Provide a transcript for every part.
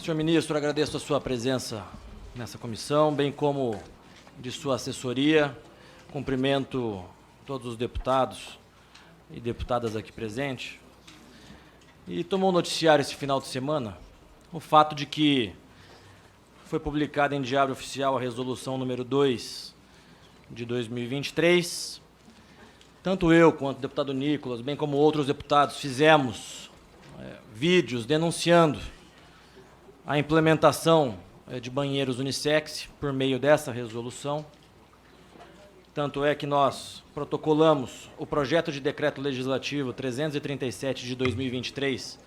Senhor ministro, agradeço a sua presença nessa comissão, bem como de sua assessoria. Cumprimento todos os deputados e deputadas aqui presentes. E tomou noticiário esse final de semana o fato de que foi publicada em Diário Oficial a resolução número 2 de 2023. Tanto eu quanto o deputado Nicolas, bem como outros deputados, fizemos vídeos denunciando a implementação de banheiros unissex por meio dessa resolução. Tanto é que nós protocolamos o projeto de decreto legislativo 337 de 2023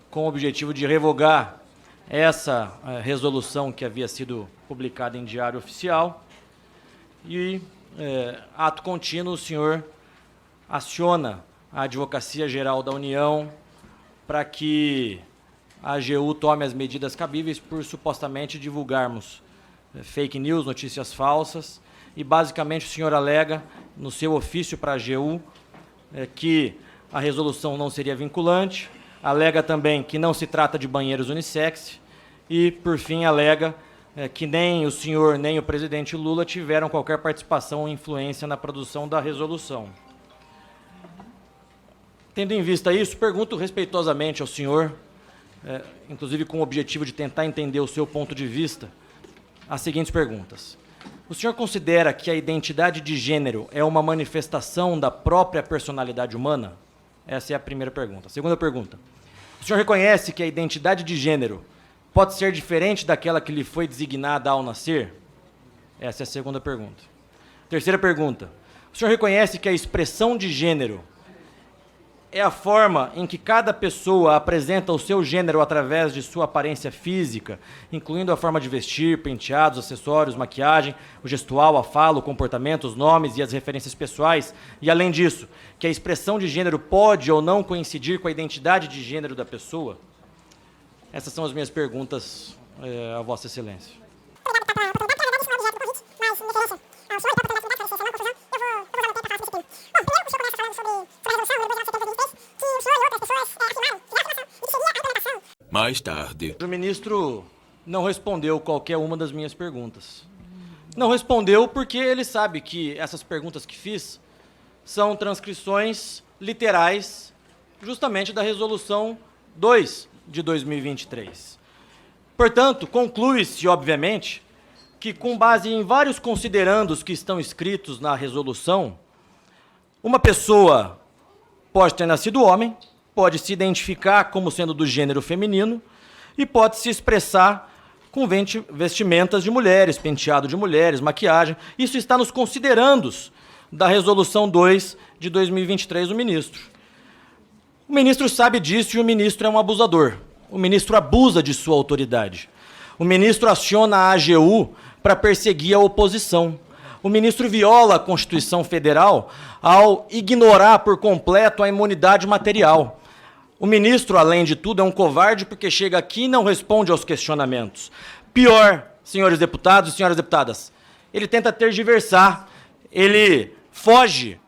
com o objetivo de revogar essa resolução que havia sido publicada em Diário Oficial. E, ato contínuo, o senhor aciona a Advocacia Geral da União para que a AGU tome as medidas cabíveis por supostamente divulgarmos fake news, notícias falsas, e basicamente o senhor alega no seu ofício para a AGU que a resolução não seria vinculante, alega também que não se trata de banheiros unissex e, por fim, alega que nem o senhor nem o presidente Lula tiveram qualquer participação ou influência na produção da resolução. Tendo em vista isso, pergunto respeitosamente ao senhor, inclusive com o objetivo de tentar entender o seu ponto de vista, as seguintes perguntas. O senhor considera que a identidade de gênero é uma manifestação da própria personalidade humana? Essa é a primeira pergunta. Segunda pergunta. O senhor reconhece que a identidade de gênero pode ser diferente daquela que lhe foi designada ao nascer? Essa é a segunda pergunta. Terceira pergunta. O senhor reconhece que a expressão de gênero é a forma em que cada pessoa apresenta o seu gênero através de sua aparência física, incluindo a forma de vestir, penteados, acessórios, maquiagem, o gestual, a fala, o comportamento, os nomes e as referências pessoais, e, além disso, que a expressão de gênero pode ou não coincidir com a identidade de gênero da pessoa? Essas são as minhas perguntas a Vossa Excelência. Mais tarde. O ministro não respondeu qualquer uma das minhas perguntas. Não respondeu porque ele sabe que essas perguntas que fiz são transcrições literais justamente da Resolução 2 de 2023. Portanto, conclui-se, obviamente, que com base em vários considerandos que estão escritos na resolução, uma pessoa pode ter nascido homem, pode se identificar como sendo do gênero feminino e pode se expressar com vestimentas de mulheres, penteado de mulheres, maquiagem. Isso está nos considerandos da Resolução 2 de 2023 do ministro. O ministro sabe disso e o ministro é um abusador. O ministro abusa de sua autoridade. O ministro aciona a AGU para perseguir a oposição. O ministro viola a Constituição Federal ao ignorar por completo a imunidade material. O ministro, além de tudo, é um covarde porque chega aqui e não responde aos questionamentos. Pior, senhores deputados e senhoras deputadas, ele tenta tergiversar, ele foge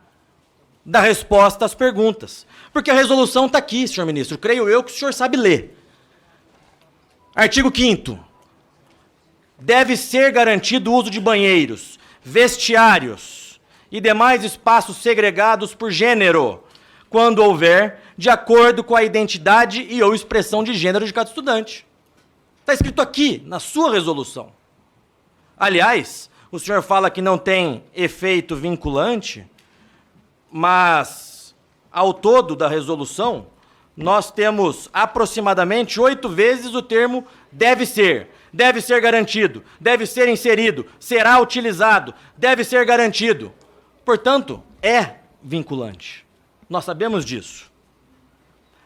da resposta às perguntas. Porque a resolução está aqui, senhor ministro, creio eu que o senhor sabe ler. Artigo 5º. Deve ser garantido o uso de banheiros, vestiários e demais espaços segregados por gênero, quando houver, de acordo com a identidade e ou expressão de gênero de cada estudante. Está escrito aqui, na sua resolução. Aliás, o senhor fala que não tem efeito vinculante, mas, ao todo da resolução, nós temos aproximadamente 8 vezes o termo deve ser garantido, deve ser inserido, será utilizado, deve ser garantido. Portanto, é vinculante. Nós sabemos disso.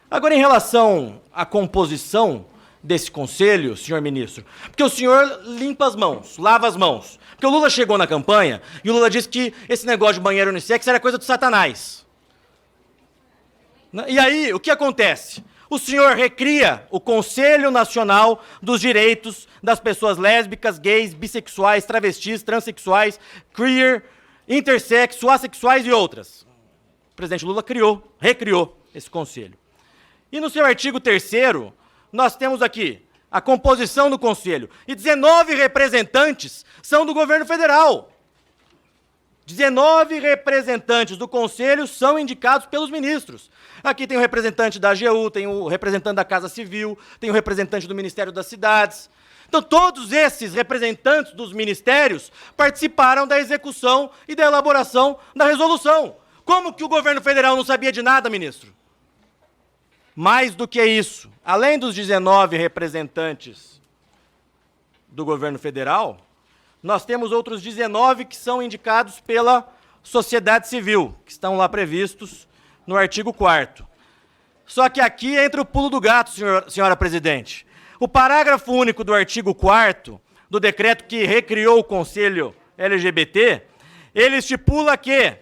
Agora, em relação à composição desse conselho, senhor ministro, porque o senhor limpa as mãos, lava as mãos. Porque o Lula chegou na campanha e o Lula disse que esse negócio de banheiro unissex era coisa do Satanás. E aí, o que acontece? O senhor recria o Conselho Nacional dos Direitos das Pessoas Lésbicas, Gays, Bissexuais, Travestis, Transsexuais, Queer, Intersexo, Assexuais e outras. O presidente Lula recriou esse conselho. E no seu artigo 3º, nós temos aqui a composição do conselho. E 19 representantes são do governo federal. 19 representantes do conselho são indicados pelos ministros. Aqui tem o representante da AGU, tem o representante da Casa Civil, tem o representante do Ministério das Cidades. Então, todos esses representantes dos ministérios participaram da execução e da elaboração da resolução. Como que o governo federal não sabia de nada, ministro? Mais do que isso, além dos 19 representantes do governo federal, nós temos outros 19 que são indicados pela sociedade civil, que estão lá previstos no artigo 4º. Só que aqui entra o pulo do gato, senhora presidente. O parágrafo único do artigo 4º do decreto que recriou o Conselho LGBT, ele estipula que,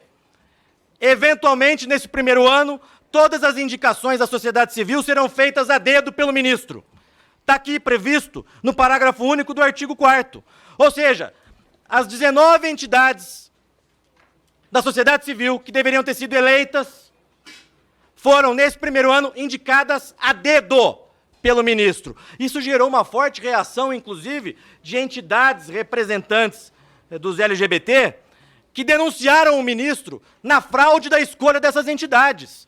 eventualmente, nesse primeiro ano, todas as indicações da sociedade civil serão feitas a dedo pelo ministro. Está aqui previsto no parágrafo único do artigo 4º. Ou seja, as 19 entidades da sociedade civil que deveriam ter sido eleitas foram, nesse primeiro ano, indicadas a dedo pelo ministro. Isso gerou uma forte reação, inclusive, de entidades representantes dos LGBT que denunciaram o ministro na fraude da escolha dessas entidades.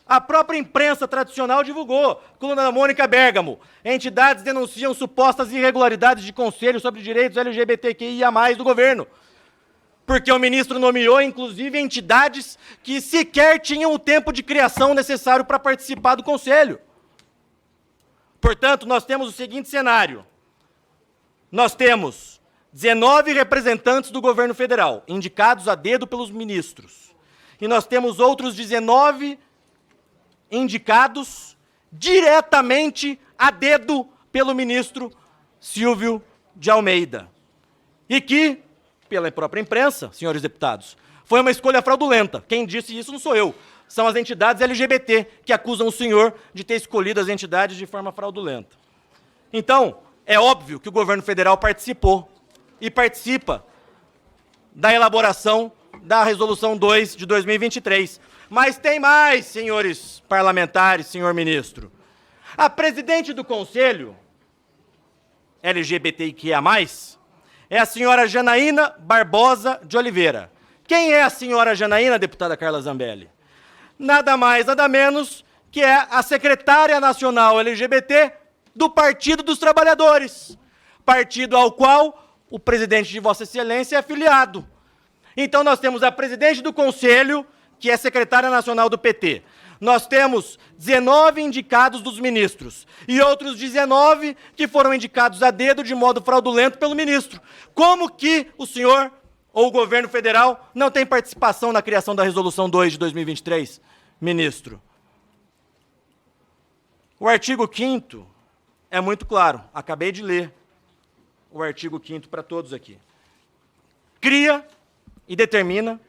A própria imprensa tradicional divulgou, coluna da Mônica Bergamo, entidades denunciam supostas irregularidades de conselho sobre direitos LGBTQIA+, do governo, porque o ministro nomeou, inclusive, entidades que sequer tinham o tempo de criação necessário para participar do conselho. Portanto, nós temos o seguinte cenário. Nós temos 19 representantes do governo federal, indicados a dedo pelos ministros. E nós temos outros 19 indicados diretamente a dedo pelo ministro Silvio de Almeida. E que, pela própria imprensa, senhores deputados, foi uma escolha fraudulenta. Quem disse isso não sou eu. São as entidades LGBT que acusam o senhor de ter escolhido as entidades de forma fraudulenta. Então, é óbvio que o governo federal participou e participa da elaboração da Resolução 2 de 2023. Mas tem mais, senhores parlamentares, senhor ministro. A presidente do Conselho LGBTQIA+, é a senhora Janaína Barbosa de Oliveira. Quem é a senhora Janaína, deputada Carla Zambelli? Nada mais, nada menos que é a secretária nacional LGBT do Partido dos Trabalhadores, partido ao qual o presidente de Vossa Excelência é afiliado. Então, nós temos a presidente do Conselho, que é secretária nacional do PT. Nós temos 19 indicados dos ministros e outros 19 que foram indicados a dedo de modo fraudulento pelo ministro. Como que o senhor ou o governo federal não tem participação na criação da Resolução 2 de 2023, ministro? O artigo 5º é muito claro. Acabei de ler o artigo 5º para todos aqui. Cria e determina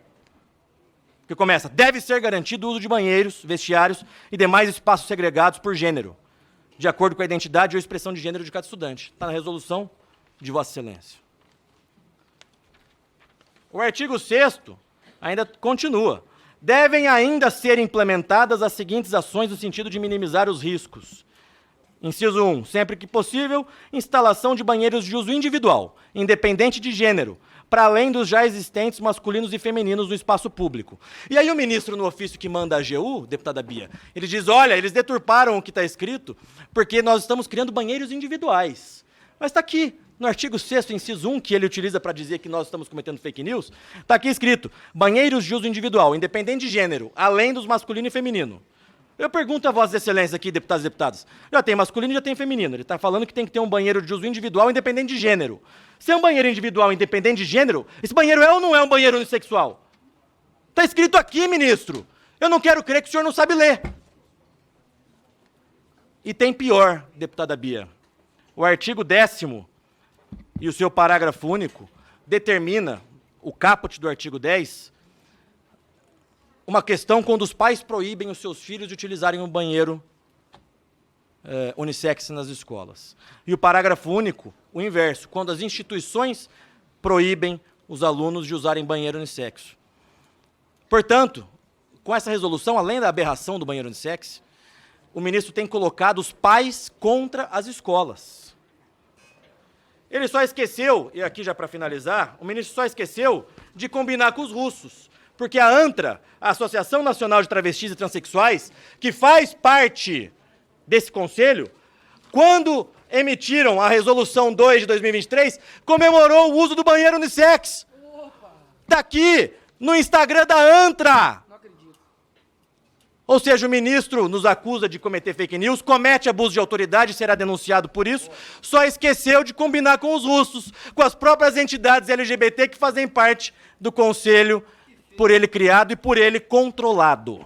que começa, deve ser garantido o uso de banheiros, vestiários e demais espaços segregados por gênero, de acordo com a identidade ou expressão de gênero de cada estudante. Está na resolução de Vossa Excelência. O artigo 6º ainda continua. Devem ainda ser implementadas as seguintes ações no sentido de minimizar os riscos. Inciso 1. Sempre que possível, instalação de banheiros de uso individual, independente de gênero, para além dos já existentes masculinos e femininos no espaço público. E aí o ministro, no ofício que manda a AGU, deputada Bia, ele diz, olha, eles deturparam o que está escrito, porque nós estamos criando banheiros individuais. Mas está aqui, no artigo 6º, inciso 1, que ele utiliza para dizer que nós estamos cometendo fake news, está aqui escrito, banheiros de uso individual, independente de gênero, além dos masculino e feminino. Eu pergunto a Vossa Excelência aqui, deputados e deputadas, já tem masculino e já tem feminino. Ele está falando que tem que ter um banheiro de uso individual independente de gênero. Se é um banheiro individual independente de gênero, esse banheiro é ou não é um banheiro unissexual? Está escrito aqui, ministro. Eu não quero crer que o senhor não sabe ler. E tem pior, deputada Bia. O artigo 10º e o seu parágrafo único determina, o caput do artigo 10, uma questão quando os pais proíbem os seus filhos de utilizarem um banheiro unissex nas escolas. E o parágrafo único, o inverso, quando as instituições proíbem os alunos de usarem banheiro unissex. Portanto, com essa resolução, além da aberração do banheiro unissex, o ministro tem colocado os pais contra as escolas. Ele só esqueceu, e aqui já para finalizar, o ministro só esqueceu de combinar com os russos, porque a ANTRA, a Associação Nacional de Travestis e Transsexuais, que faz parte desse conselho, quando emitiram a Resolução 2 de 2023, comemorou o uso do banheiro unissex. Está aqui, no Instagram da ANTRA. Não acredito. Ou seja, o ministro nos acusa de cometer fake news, comete abuso de autoridade, será denunciado por isso, só esqueceu de combinar com os russos, com as próprias entidades LGBT que fazem parte do conselho, por ele criado e por ele controlado.